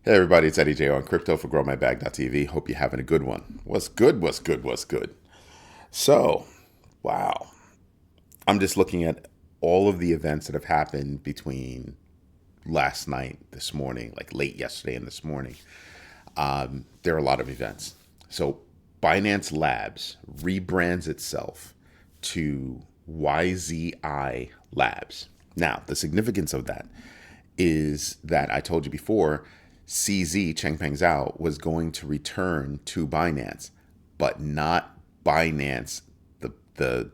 Hey everybody, it's Eddie J on Crypto for GrowMyBag.tv. Hope you're having a good one. What's good? What's good? What's good? So, wow. I'm just looking at all of the events that have happened between last night, this morning, like late yesterday and this morning. There are a lot of events. So, Binance Labs rebrands itself to YZi Labs. Now, the significance of that is that I told you before, CZ Changpeng Zhao was going to return to Binance, but not Binance the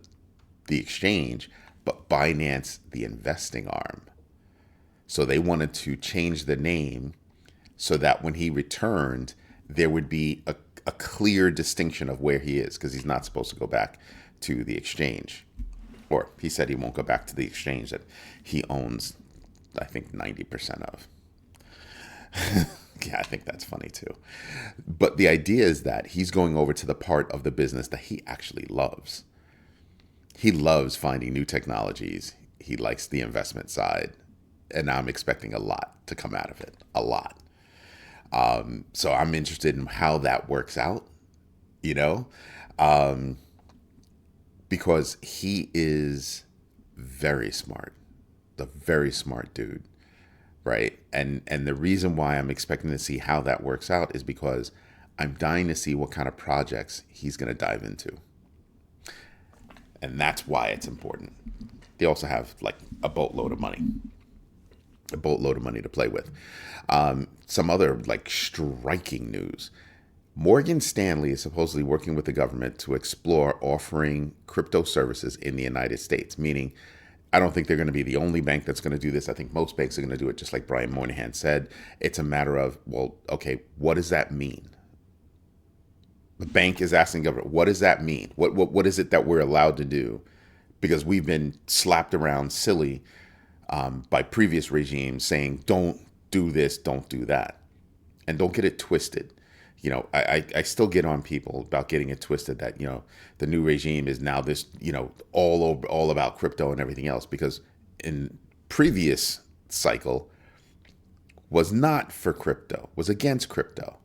the exchange, but Binance the investing arm. So they wanted to change the name so that when he returned, there would be a clear distinction of where he is because he's not supposed to go back to the exchange. Or he said he won't go back to the exchange that he owns, I think, 90% of. Yeah, I think that's funny too. But the idea is that he's going over to the part of the business that he actually loves. He loves finding new technologies. He likes the investment side. And I'm expecting a lot to come out of it. A lot. So I'm interested in how that works out, you know, um, because he is very smart, a very smart dude, right? And the reason why I'm expecting to see how that works out is because I'm dying to see what kind of projects he's going to dive into. And that's why it's important. They also have like a boatload of money to play with. Some other like striking news. Morgan Stanley is supposedly working with the government to explore offering crypto services in the United States, meaning I don't think they're going to be the only bank that's going to do this. I think most banks are going to do it just like Brian Moynihan said. It's a matter of, well, okay, what does that mean? The bank is asking government, what does that mean? What is it that we're allowed to do? Because we've been slapped around silly by previous regimes saying, don't do this, don't do that. And don't get it twisted. I still get on people about getting it twisted that, the new regime is now this, all over, all about crypto and everything else. Because in previous cycle was not for crypto, was against crypto.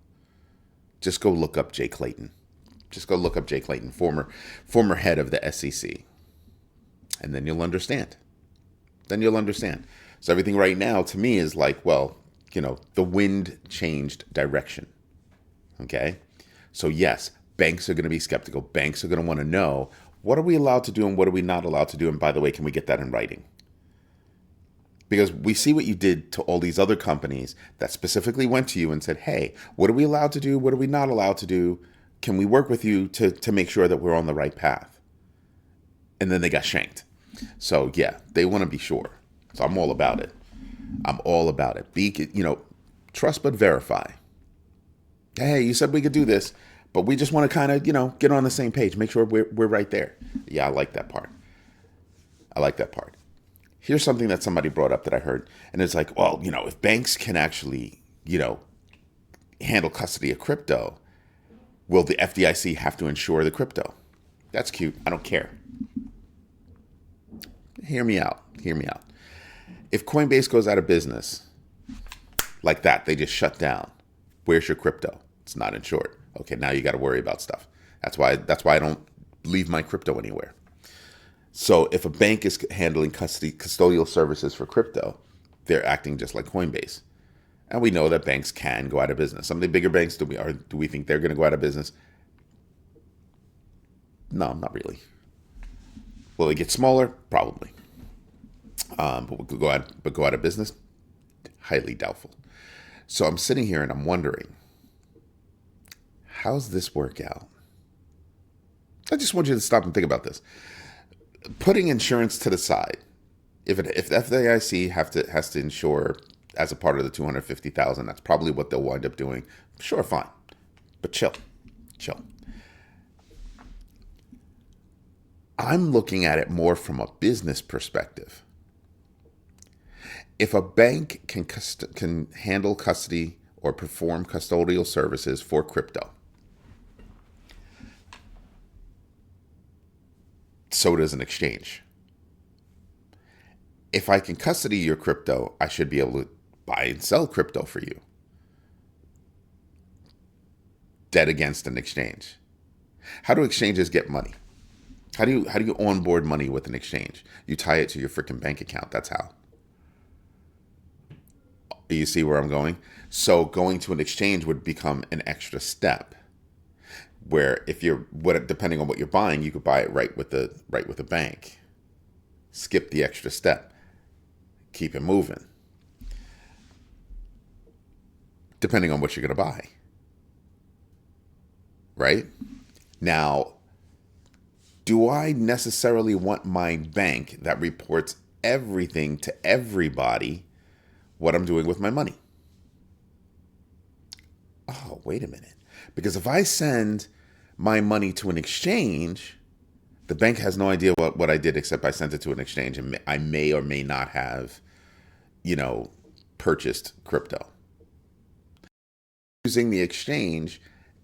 Just go look up Jay Clayton. Just go look up Jay Clayton, former head of the SEC. And then you'll understand. So everything right now to me is like, well, the wind changed direction. Okay. So yes, banks are going to be skeptical. Banks are going to want to know, what are we allowed to do and what are we not allowed to do? And by the way, can we get that in writing? Because we see what you did to all these other companies that specifically went to you and said, hey, what are we allowed to do? What are we not allowed to do? Can we work with you to make sure that we're on the right path? And then they got shanked. So yeah, they want to be sure. So I'm all about it. I'm all about it. Trust but verify. Hey, you said we could do this, but we just want to kind of, get on the same page. Make sure we're right there. Yeah, I like that part. I like that part. Here's something that somebody brought up that I heard. And it's like, well, if banks can actually, handle custody of crypto, will the FDIC have to insure the crypto? That's cute. I don't care. Hear me out. Hear me out. If Coinbase goes out of business like that, they just shut down. Where's your crypto? It's not insured. Okay, now you got to worry about stuff. That's why I don't leave my crypto anywhere. So if a bank is handling custodial services for crypto, they're acting just like Coinbase. And we know that banks can go out of business. Some of the bigger banks, do we think they're going to go out of business? No, not really. Will they get smaller? Probably. But we could go out of business? Highly doubtful. So I'm sitting here and I'm wondering, how's this work out? I just want you to stop and think about this. Putting insurance to the side, if the FDIC has to insure as a part of the 250,000, that's probably what they'll wind up doing. Sure, fine, but chill. I'm looking at it more from a business perspective. If a bank can handle custody or perform custodial services for crypto, so does an exchange. If I can custody your crypto, I should be able to buy and sell crypto for you. debt against an exchange. How do exchanges get money? How do you onboard money with an exchange? You tie it to your freaking bank account. That's how. You see where I'm going? So going to an exchange would become an extra step. Where if you're depending on what you're buying, you could buy it right with the bank. Skip the extra step. Keep it moving. Depending on what you're going to buy. Right? Now, do I necessarily want my bank that reports everything to everybody what I'm doing with my money? Oh, wait a minute. Because if I send my money to an exchange, the bank has no idea what I did except I sent it to an exchange, and I may or may not have, purchased crypto. Using the exchange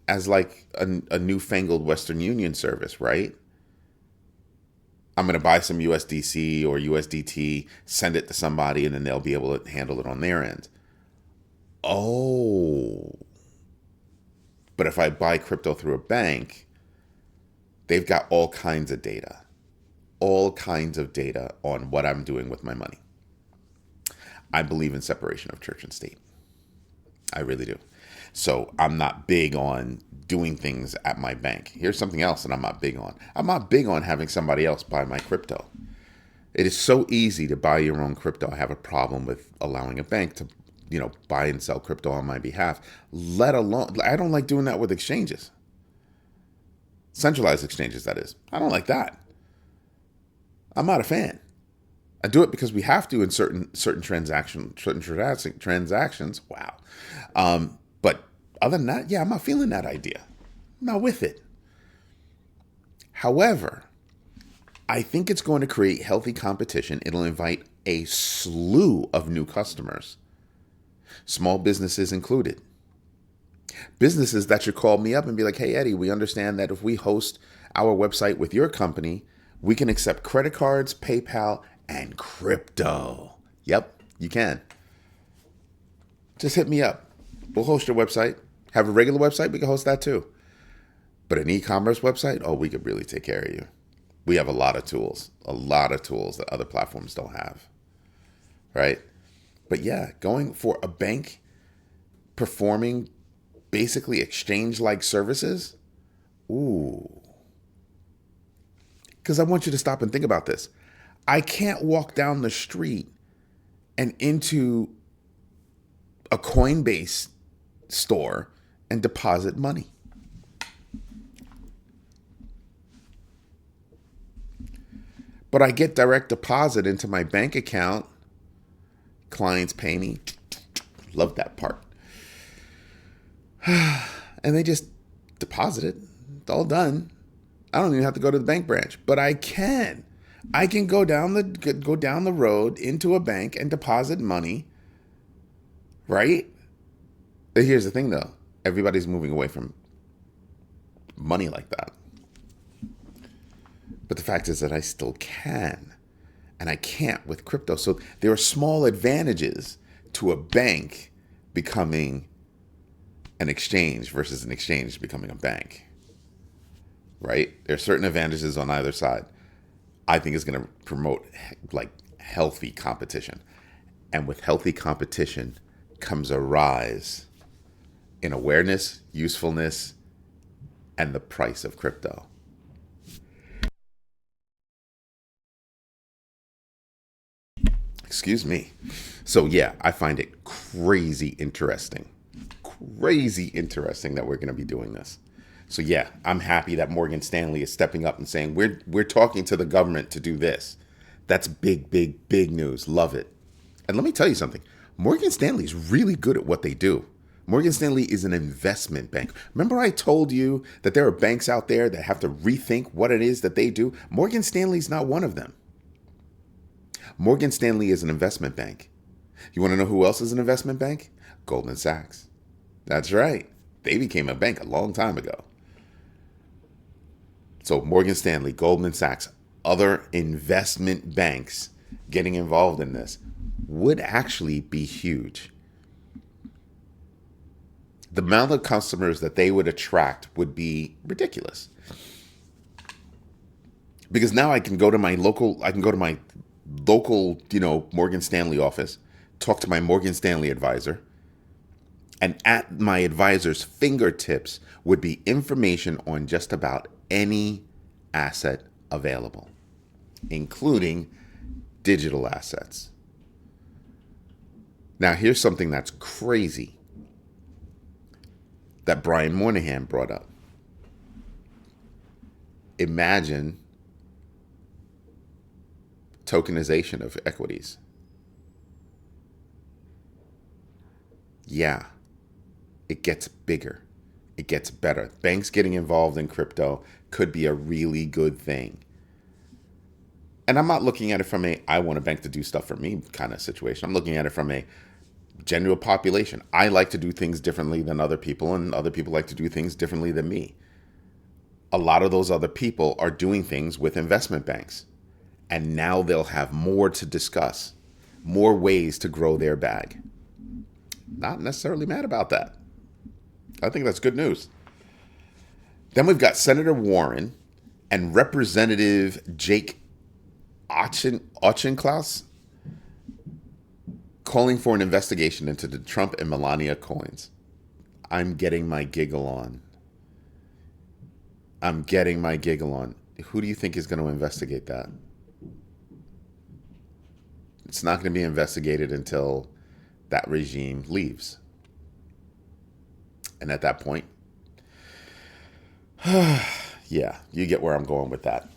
as like a newfangled Western Union service, right? I'm going to buy some USDC or USDT, send it to somebody, and then they'll be able to handle it on their end. Oh. But if I buy crypto through a bank, they've got all kinds of data on what I'm doing with my money. I believe in separation of church and state. I really do. So I'm not big on doing things at my bank. Here's something else that I'm not big on. I'm not big on having somebody else buy my crypto. It is so easy to buy your own crypto. I have a problem with allowing a bank to, buy and sell crypto on my behalf. Let alone, I don't like doing that with exchanges. Centralized exchanges, that is. I don't like that. I'm not a fan. I do it because we have to in certain transactions. Wow. But other than that, yeah, I'm not feeling that idea. I'm not with it. However, I think it's going to create healthy competition. It'll invite a slew of new customers, small businesses included. Businesses that should call me up and be like, hey, Eddie, we understand that if we host our website with your company, we can accept credit cards, PayPal, and crypto. Yep, you can. Just hit me up. We'll host your website. Have a regular website, we can host that too. But an e-commerce website, oh, we could really take care of you. We have a lot of tools that other platforms don't have, right? But yeah, going for a bank performing basically exchange-like services, ooh. Because I want you to stop and think about this. I can't walk down the street and into a Coinbase store and deposit money. But I get direct deposit into my bank account. Clients pay me. Love that part. And they just deposit it. It's all done. I don't even have to go to the bank branch, but I can. I can go down the road into a bank and deposit money, right? But here's the thing, though. Everybody's moving away from money like that. But the fact is that I still can, and I can't with crypto. So there are small advantages to a bank becoming an exchange versus an exchange becoming a bank, right? There are certain advantages on either side. I think it's going to promote like healthy competition. And with healthy competition comes a rise in awareness, usefulness, and the price of crypto. Excuse me. So yeah, I find it crazy interesting that we're going to be doing this. So yeah, I'm happy that Morgan Stanley is stepping up and saying we're talking to the government to do this. That's big news. Love it. And let me tell you something. Morgan Stanley is really good at what they do. Morgan Stanley is an investment bank. Remember I told you that there are banks out there that have to rethink what it is that they do? Morgan Stanley's not one of them. Morgan Stanley is an investment bank. You want to know who else is an investment bank? Goldman Sachs. That's right. They became a bank a long time ago. So Morgan Stanley, Goldman Sachs, other investment banks getting involved in this would actually be huge. the amount of customers that they would attract would be ridiculous. Because now I can go to my local, Morgan Stanley office, talk to my Morgan Stanley advisor, and at my advisor's fingertips would be information on just about any asset available, including digital assets. Now, here's something that's crazy that Brian Moynihan brought up. Imagine tokenization of equities. Yeah, it gets bigger. It gets better. Banks getting involved in crypto could be a really good thing. And I'm not looking at it from a I want a bank to do stuff for me kind of situation. I'm looking at it from a general population. I like to do things differently than other people, and other people like to do things differently than me. A lot of those other people are doing things with investment banks. And now they'll have more to discuss, more ways to grow their bag. Not necessarily mad about that. I think that's good news. Then we've got Senator Warren and Representative Jake Auchincloss calling for an investigation into the Trump and Melania coins. I'm getting my giggle on. Who do you think is going to investigate that? It's not going to be investigated until that regime leaves. And at that point, yeah, you get where I'm going with that.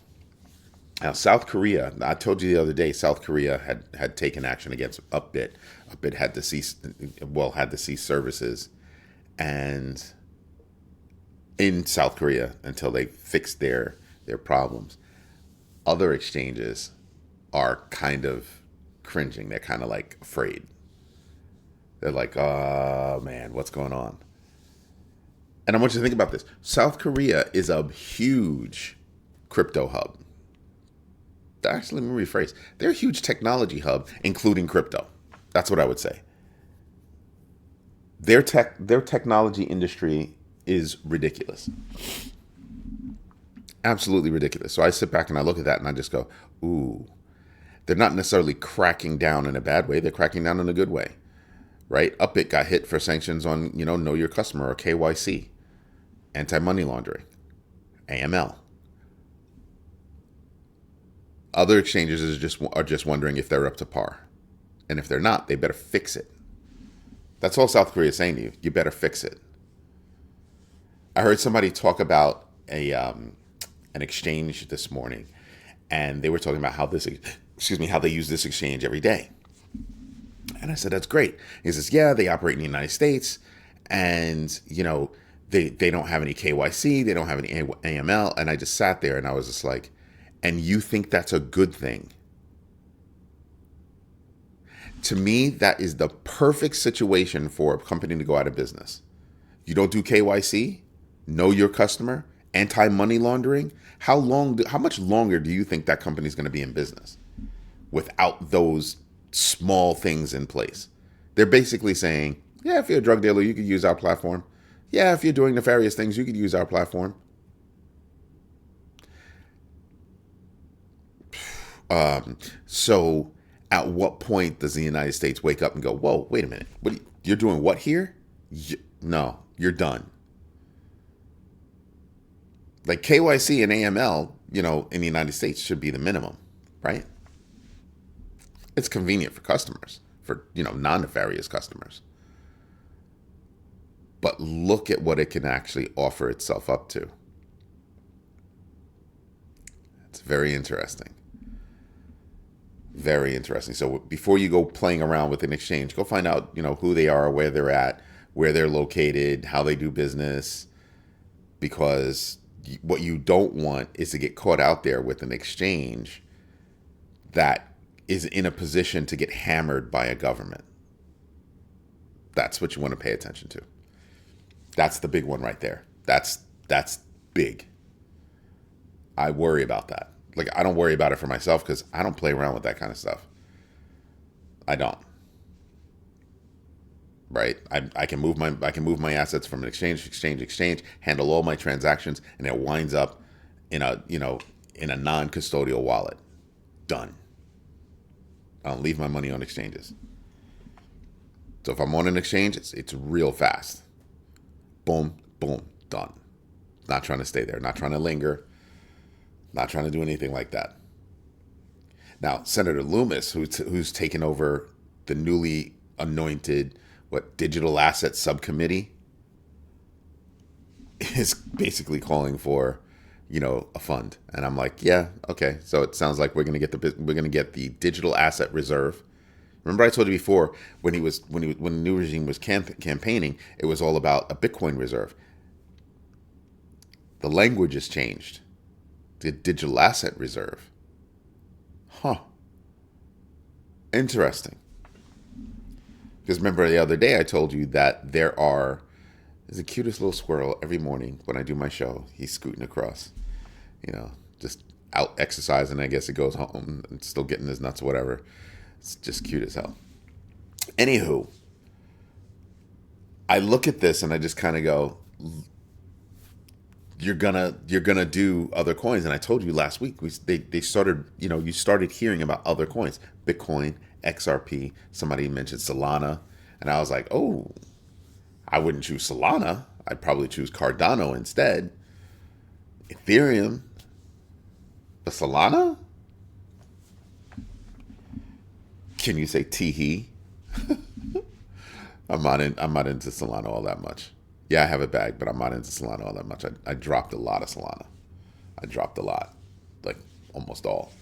Now, South Korea, I told you the other day, South Korea had taken action against Upbit. Upbit had to cease services and in South Korea until they fixed their problems. Other exchanges are kind of cringing. They're kind of like afraid. They're like, oh man, what's going on? And I want you to think about this. South Korea is a huge crypto hub. Actually, let me rephrase. They're a huge technology hub, including crypto. That's what I would say. Their technology industry is ridiculous. Absolutely ridiculous. So I sit back and I look at that and I just go, ooh. They're not necessarily cracking down in a bad way. They're cracking down in a good way, right? Upbit got hit for sanctions on, know your customer, or KYC, anti-money laundering, AML. Other exchanges are just wondering if they're up to par. And if they're not, they better fix it. That's all South Korea is saying to you. You better fix it. I heard somebody talk about an exchange this morning, and they were talking about how they use this exchange every day. And I said, that's great. He says, yeah, they operate in the United States, and they don't have any KYC, they don't have any AML. And I just sat there and I was just like, and you think that's a good thing? To me, that is the perfect situation for a company to go out of business. You don't do KYC, know your customer, anti-money laundering. How much longer do you think that company is going to be in business without those small things in place? They're basically saying, yeah, if you're a drug dealer, you could use our platform. Yeah, if you're doing nefarious things, you could use our platform. So at what point does the United States wake up and go, whoa, wait a minute, you're doing what here? No, you're done. Like KYC and AML, in the United States should be the minimum, right? It's convenient for customers, for, non-nefarious customers. But look at what it can actually offer itself up to. It's very interesting. Very interesting. So before you go playing around with an exchange, go find out, who they are, where they're at, where they're located, how they do business. Because what you don't want is to get caught out there with an exchange that is in a position to get hammered by a government. That's what you want to pay attention to. That's the big one right there. That's big. I worry about that. Like, I don't worry about it for myself because I don't play around with that kind of stuff. I don't. right? I can move my assets from an exchange, handle all my transactions, and it winds up in a in a non-custodial wallet. Done. I don't leave my money on exchanges. So if I'm on an exchange, it's real fast. Boom, boom, done. Not trying to stay there, not trying to linger, not trying to do anything like that. Now, Senator Lummis, who's taken over the newly anointed digital asset subcommittee, is basically calling for, a fund. And I'm like, yeah, okay. So it sounds like we're gonna get the digital asset reserve. Remember, I told you before when the new regime was campaigning, it was all about a Bitcoin reserve. The language has changed. The digital asset reserve. Huh. Interesting. Because remember the other day I told you that there's the cutest little squirrel every morning when I do my show. He's scooting across, just out exercising. I guess he goes home and still getting his nuts or whatever. It's just cute as hell. Anywho, I look at this and I just kind of go, you're gonna do other coins. And I told you last week they started, you started hearing about other coins, Bitcoin, XRP. Somebody mentioned Solana, and I was like, oh, I wouldn't choose Solana. I'd probably choose Cardano instead. Ethereum, but Solana? Can you say teehee? I'm not into Solana all that much. Yeah, I have a bag, but I'm not into Solana all that much. I dropped a lot of Solana. I dropped a lot, like almost all.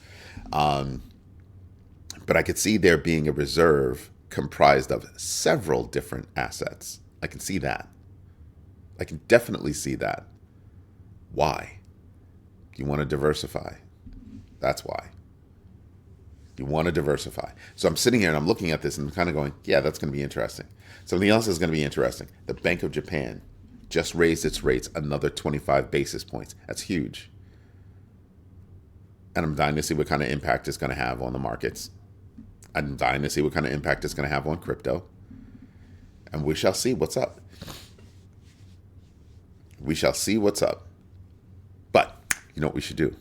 But I could see there being a reserve comprised of several different assets. I can see that. I can definitely see that. Why? You want to diversify. That's why. You want to diversify. So I'm sitting here and I'm looking at this and I'm kind of going, yeah, that's going to be interesting. Something else is going to be interesting. The Bank of Japan just raised its rates another 25 basis points. That's huge. And I'm dying to see what kind of impact it's going to have on the markets. I'm dying to see what kind of impact it's going to have on crypto. And we shall see what's up. We shall see what's up. But you know what we should do?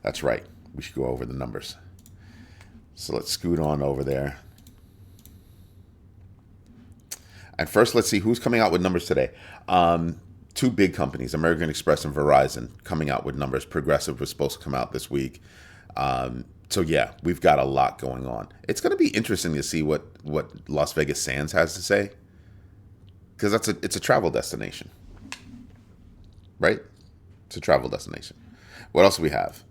That's right. We should go over the numbers. So let's scoot on over there. And first, let's see who's coming out with numbers today. Two big companies, American Express and Verizon, coming out with numbers. Progressive was supposed to come out this week. So yeah, we've got a lot going on. It's going to be interesting to see what Las Vegas Sands has to say, because it's a travel destination, right? It's a travel destination. What else do we have?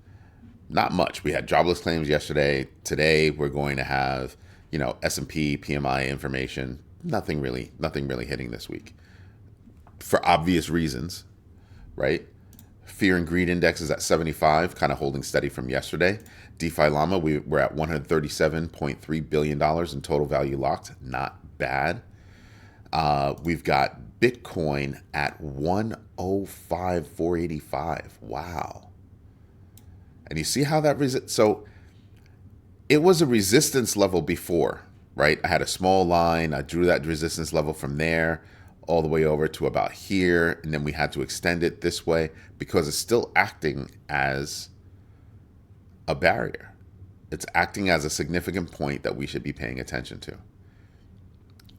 Not much. We had jobless claims yesterday. Today we're going to have, S&P PMI information. Nothing really hitting this week, for obvious reasons, right? Fear and greed index is at 75, kind of holding steady from yesterday. DeFi Llama, we're at $137.3 billion in total value locked. Not bad. We've got Bitcoin at 105,485. Wow. And you see how that so it was a resistance level before, right? I had a small line. I drew that resistance level from there all the way over to about here. And then we had to extend it this way because it's still acting as a barrier. It's acting as a significant point that we should be paying attention to.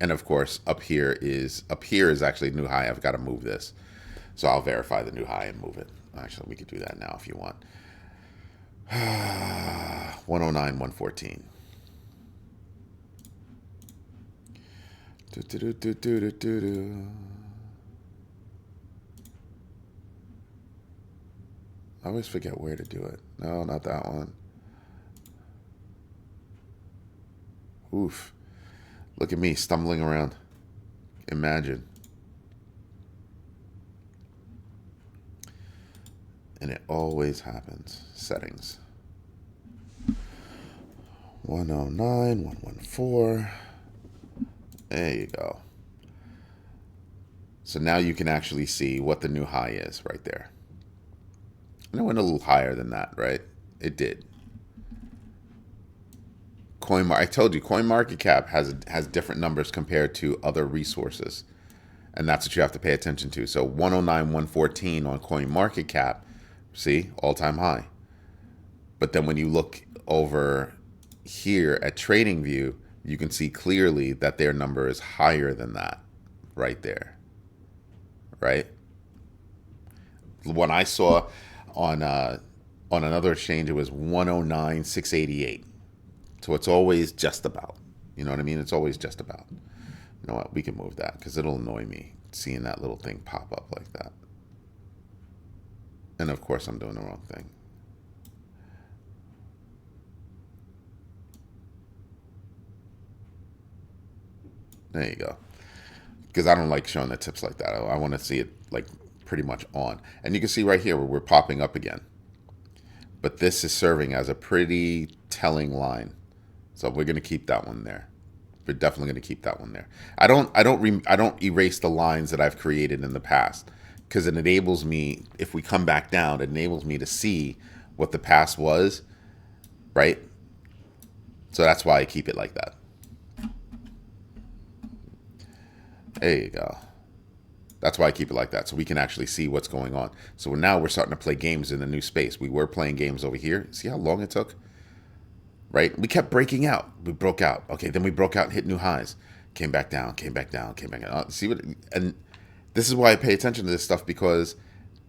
And of course, up here is actually a new high. I've got to move this. So I'll verify the new high and move it. Actually, we could do that now if you want. 109, 114. I always forget where to do it. No, not that one. Oof. Look at me stumbling around. Imagine. And it always happens. Settings. 109, 114. There you go. So now you can actually see what the new high is right there. And it went a little higher than that, right? It did. I told you, CoinMarketCap has different numbers compared to other resources, and that's what you have to pay attention to. So 109, 114 on CoinMarketCap, see, all-time high. But then when you look over here at TradingView, you can see clearly that their number is higher than that, right there, right? When I saw on another exchange, it was 109, 688. So it's always just about. You know what I mean? It's always just about. You know what? We can move that because it'll annoy me seeing that little thing pop up like that. And of course, I'm doing the wrong thing. There you go. Because I don't like showing the tips like that. I want to see it like pretty much on. And you can see right here where we're popping up again. But this is serving as a pretty telling line. So we're going to keep that one there. We're definitely going to keep that one there. I don't erase the lines that I've created in the past because it enables me, if we come back down, it enables me to see what the past was, right? So that's why I keep it like that. There you go. That's why I keep it like that, so we can actually see what's going on. So now we're starting to play games in a new space. We were playing games over here. See how long it took? Right? We kept breaking out. We broke out. Okay, then we broke out and hit new highs. Came back down, came back down, came back down. See what? And this is why I pay attention to this stuff, because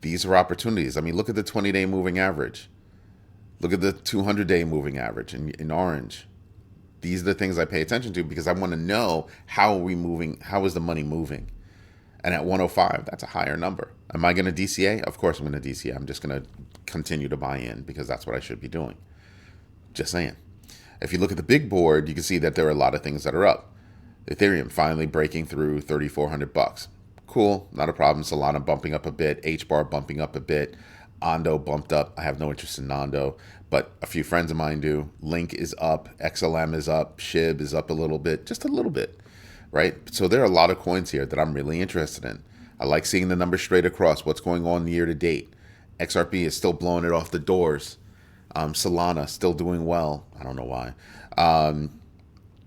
these are opportunities. I mean, look at the 20-day moving average. Look at the 200-day moving average in orange. These are the things I pay attention to because I want to know how are we moving, how is the money moving? And at 105, that's a higher number. Am I going to DCA? Of course I'm going to DCA. I'm just going to continue to buy in because that's what I should be doing. Just saying. If you look at the big board, you can see that there are a lot of things that are up. Ethereum finally breaking through 3,400 bucks. Cool, not a problem. Solana bumping up a bit. HBAR bumping up a bit. Ondo bumped up. I have no interest in Ondo, but a few friends of mine do. Link is up. XLM is up. SHIB is up a little bit. Just a little bit. Right? So there are a lot of coins here that I'm really interested in. I like seeing the numbers straight across. What's going on year to date? XRP is still blowing it off the doors. Solana still doing well. I don't know why.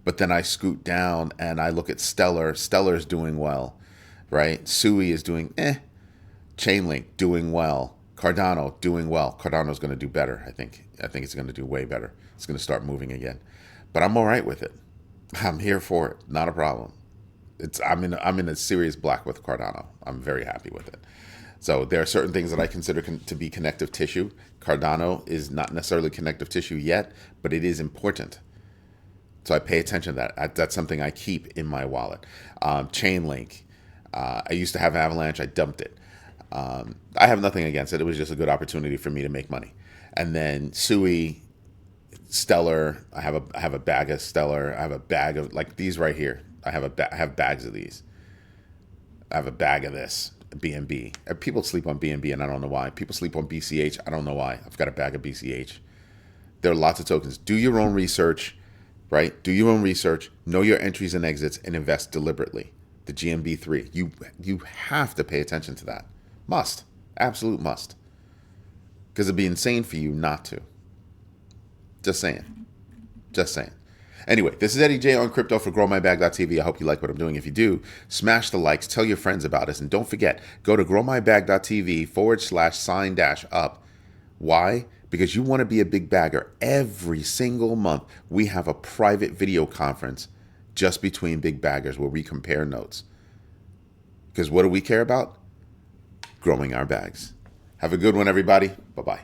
But then I scoot down and I look at Stellar. Stellar's doing well, right? Sui is doing Chainlink doing well. Cardano doing well. Cardano's going to do better, I think. I think it's going to do way better. It's going to start moving again. But I'm all right with it. I'm here for it. Not a problem. I'm in a serious black with Cardano. I'm very happy with it. So there are certain things that I consider to be connective tissue. Cardano is not necessarily connective tissue yet, but it is important. So I pay attention to that. That's something I keep in my wallet. Chainlink. I used to have Avalanche. I dumped it. I have nothing against it. It was just a good opportunity for me to make money. And then Sui, Stellar. I have a bag of Stellar. I have a bag of like these right here. I have bags of these. I have a bag of this BNB. People sleep on BNB and I don't know why. People sleep on BCH. I don't know why. I've got a bag of BCH. There are lots of tokens. Do your own research, right? Do your own research. Know your entries and exits and invest deliberately. The GMB3. You have to pay attention to that. Must. Absolute must. Because it'd be insane for you not to. Just saying. Just saying. Anyway, this is Eddie J on crypto for growmybag.tv. I hope you like what I'm doing. If you do, smash the likes, tell your friends about us, and don't forget, go to growmybag.tv/sign-up. Why? Because you want to be a big bagger. Every single month, we have a private video conference just between big baggers where we compare notes. Because what do we care about? Growing our bags. Have a good one, everybody. Bye-bye.